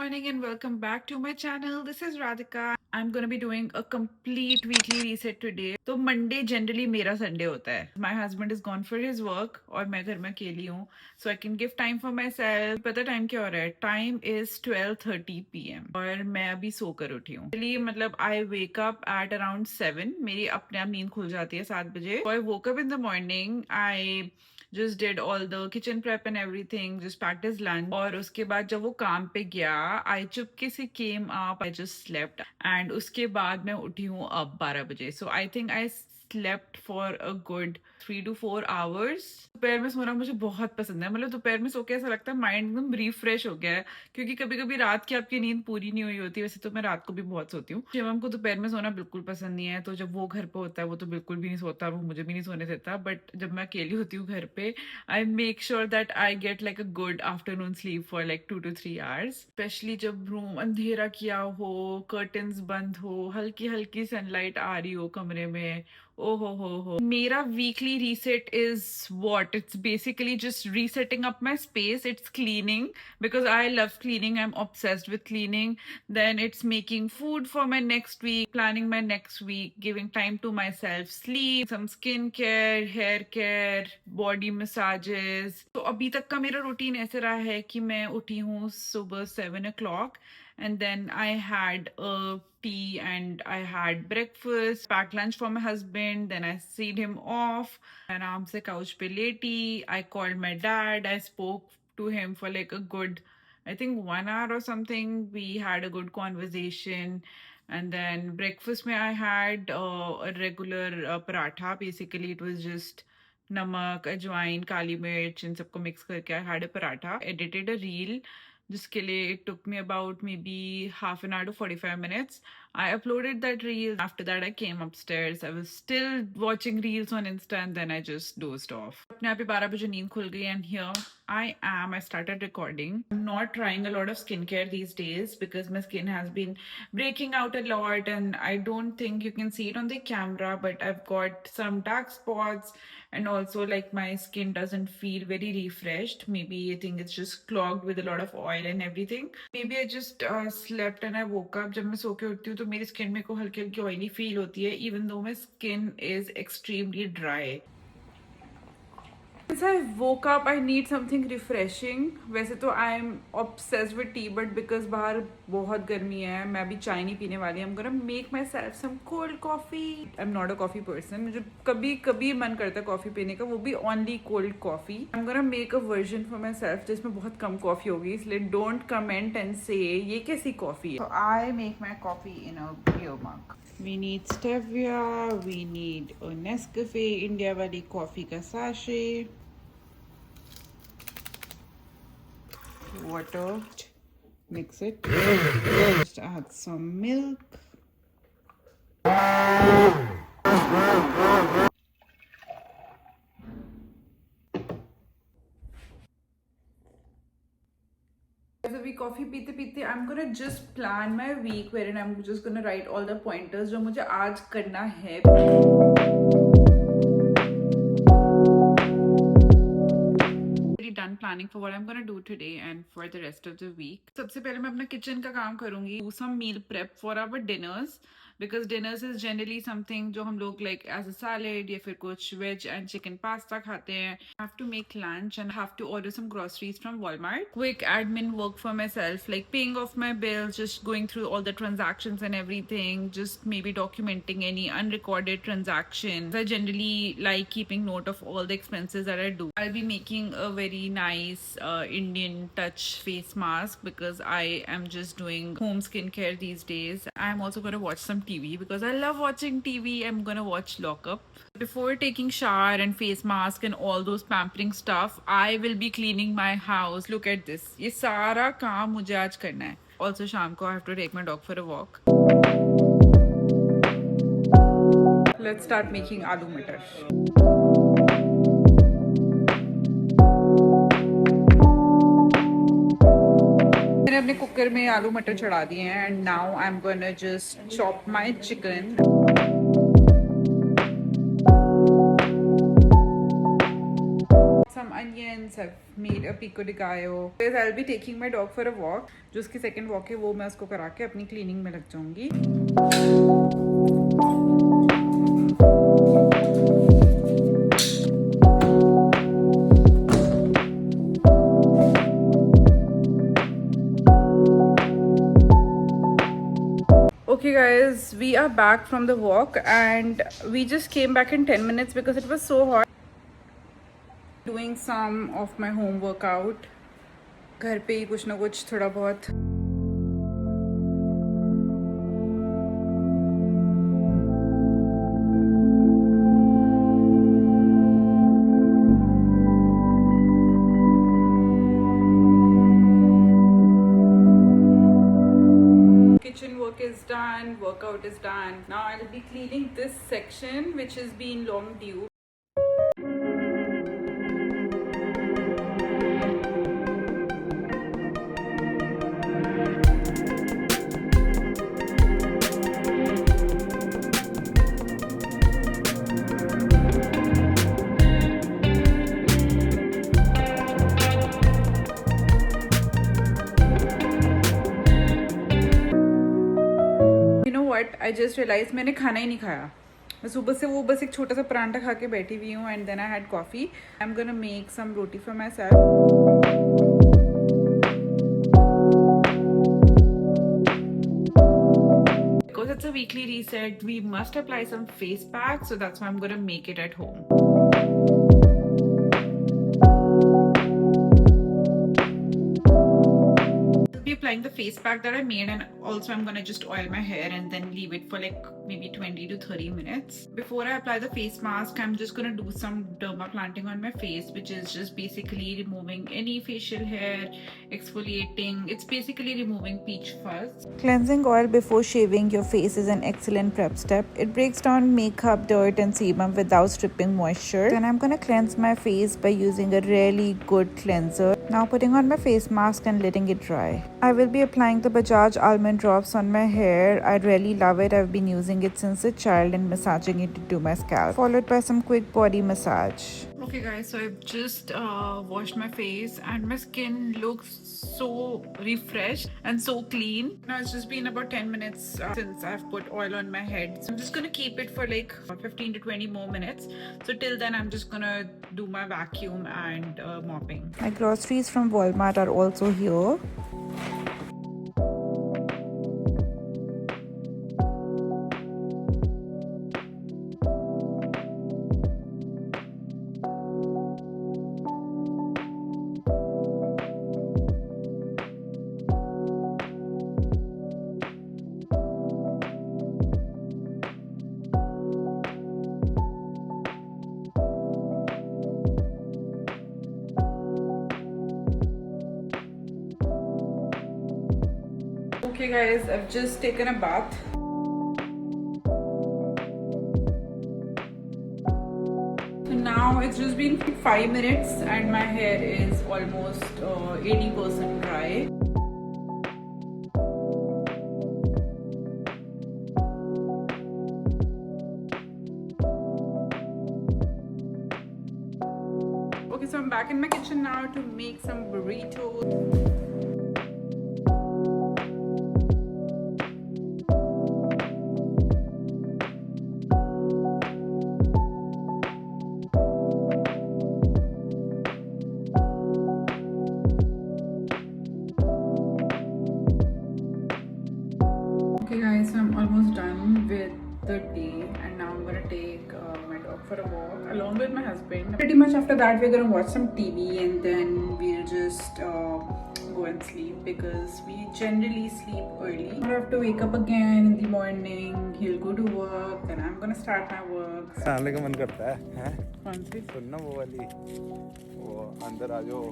morning and welcome back to my channel. This is Radhika. I'm gonna be doing a complete weekly reset today. तो Monday generally मेरा Sunday होता है. My husband is gone for his work और मैं घर में अकेली हूँ. So I can give time for myself. पता टाइम क्या हो रहा है? Time is 12:30 p.m. और मैं अभी सोकर उठी हूँ. चलिए मतलब I wake up at around 7. मेरी अपने आप नींद खुल जाती है 7 बजे. So I woke up in the morning. I just did all the kitchen prep and everything, just packed his lunch. और उसके बाद जब वो काम पे गया, I चुपके से came up, I just slept. And उसके बाद मैं उठी हूँ अब 12 बजे. So I think I slept for a good 3 to 4 hours. दोपहर में सोना मुझे बहुत पसंद है. मतलब दोपहर में सो के ऐसा लगता है माइंड एकदम रिफ्रेश हो गया है, क्योंकि कभी कभी रात की आपकी नींद पूरी नहीं हुई होती. वैसे तो मैं रात को भी बहुत सोती हूँ. शिवम को दोपहर में सोना बिल्कुल पसंद नहीं है, तो जब वो घर पे होता है वो तो बिल्कुल भी नहीं सोता, वो मुझे भी नहीं सोने देता. बट जब मैं अकेली होती हूँ घर पे, I make sure that I get like a good afternoon sleep for like 2 to 3 hours. Specially जब रूम अंधेरा किया हो, कर्टन्स बंद हो, हल्की हल्की सनलाइट आ रही हो कमरे में. Oh ho. Mera weekly reset is what? It's basically just resetting up my space. It's cleaning because I love cleaning. I'm obsessed with cleaning. Then it's making food for my next week, planning my next week, giving time to myself, sleep, some skincare, hair care, body massages. तो अभी तक का मेरा routine ऐसे रहा है कि मैं उठी हूँ सुबह 7 o'clock. And then I had a tea and I had breakfast, packed lunch for my husband. Then I seen him off. आराम से couch पे लेटी. I called my dad. I spoke to him for like a good, I think 1 hour or something. We had a good conversation. And then breakfast में I had a regular paratha. Basically, it was just नमक अजवाइन काली मिर्च इन सबको mix करके I had a paratha. Edited a reel जिसके लिए it took me about maybe half an hour to 45 minutes. I uploaded that reel. After that, I came upstairs. I was still watching reels on Insta and then I just dozed off. अपने आप ही 12 बजे नींद खुल गई and here I am. I started recording. I'm not trying a lot of skincare these days because my skin has been breaking out a lot and I don't think you can see it on the camera, but I've got some dark spots and also like my skin doesn't feel very refreshed. Maybe I think it's just clogged with a lot of oil and everything. Maybe I just slept and I woke up. जब मैं सो के उठती हूँ तो मेरी skin मेरे को हल्की हल्की ऑयली फील होती है, even though my skin is extremely dry. Since I woke up, I need something refreshing. वैसे तो I am obsessed with tea, but because बाहर बहुत गर्मी है, मैं अभी चाय नहीं पीने वाली. I'm gonna make myself some cold coffee. I'm not a coffee person. मुझे कभी कभी मन करता है कॉफ़ी पीने का, वो भी only cold coffee. I'm gonna make a version for myself जिसमें बहुत कम कॉफ़ी होगी, इसलिए don't comment and say ये कैसी कॉफ़ी है. So I make my coffee in a beer mug. We need stevia, we need a Nescafe India वाली coffee का sachet. Water, mix it, just add some milk. अभी coffee पीते पीते I'm gonna just plan my week wherein I'm just gonna write all the pointers जो मुझे आज करना है. Done planning for what I'm gonna do today and for the rest of the week. सबसे पहले मैं अपना किचन का काम करूंगी. Do some meal prep for our dinners because dinners is generally something जो हम लोग like as a salad या फिर कुछ veg and chicken pasta खाते हैं. I have to make lunch and have to order some groceries from Walmart. Quick admin work for myself like paying off my bills, just going through all the transactions and everything, just maybe documenting any unrecorded transactions. I generally like keeping note of all the expenses that I do. I'll be making a very nice Indian touch face mask because I am just doing home skincare these days. I'm also going to watch some TV because I love watching TV. I'm going to watch Lockup. Before taking shower and face mask and all those pampering stuff, I will be cleaning my house. Look at this. ये सारा काम मुझे आज करना है. Also शाम को I have to take my dog for a walk. Let's start making aloo matar. मैंने अपने कुकर में आलू मटर चढ़ा दिए हैं and now I am gonna just chop my chicken. some onions, I've made a pico de gallo. I'll be taking my dog for a walk. जो उसकी second walk है वो मैं उसको करा के अपनी cleaning में लग जाऊंगी. Okay guys, we are back from the walk and we just came back in 10 minutes because it was so hot. Doing some of my home workout. घर पे ही कुछ ना कुछ थोड़ा बहुत. Is done, workout is done. Now I'll be cleaning this section which has been long due. I just realized मैंने खाना ही नहीं खाया. मैं सुबह से वो बस एक छोटा सा परांठा खा के बैठी हुई हूँ and then I had coffee. I'm gonna make some roti for myself. Because it's a weekly reset, we must apply some face pack, so that's why I'm gonna make it at home. Applying the face pack that I made, and also I'm gonna just oil my hair and then leave it for like maybe 20 to 30 minutes. Before I apply the face mask, I'm just gonna do some dermaplanting on my face, which is just basically removing any facial hair, exfoliating. It's basically removing peach fuzz. Cleansing oil before shaving your face is an excellent prep step. It breaks down makeup, dirt and sebum without stripping moisture. Then I'm gonna cleanse my face by using a really good cleanser. Now putting on my face mask and letting it dry. I will be applying the Bajaj almond drops on my hair. I really love it. I've been using it since a child and massaging it into my scalp, followed by some quick body massage. Okay guys, so I've just washed my face and my skin looks so refreshed and so clean. Now it's just been about 10 minutes since I've put oil on my head. So I'm just gonna keep it for like 15 to 20 more minutes. So till then I'm just gonna do my vacuum and mopping. My groceries from Walmart are also here. Okay guys, I've just taken a bath. So now it's just been 5 minutes and my hair is almost 80% dry. Okay, so I'm back in my kitchen now to make some burritos. Okay guys, so I'm almost done with the day and now I'm gonna take my dog for a walk along with my husband. Pretty much after that we're gonna watch some TV and then we'll just go and sleep because we generally sleep early. I have to wake up again in the morning, he'll go to work, then I'm gonna start my work. खाने का मन करता है हैं? कौन सी? सुनना वो वाली, वो अंदर आ जाओ.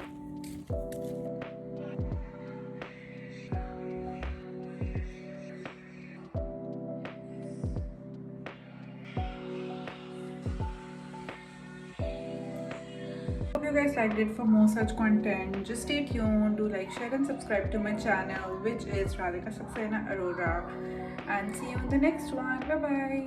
Hope you guys liked it. For more such content, just stay tuned, do like, share and subscribe to my channel, which is Radhika Saxena Arora, and see you in the next one. Bye bye.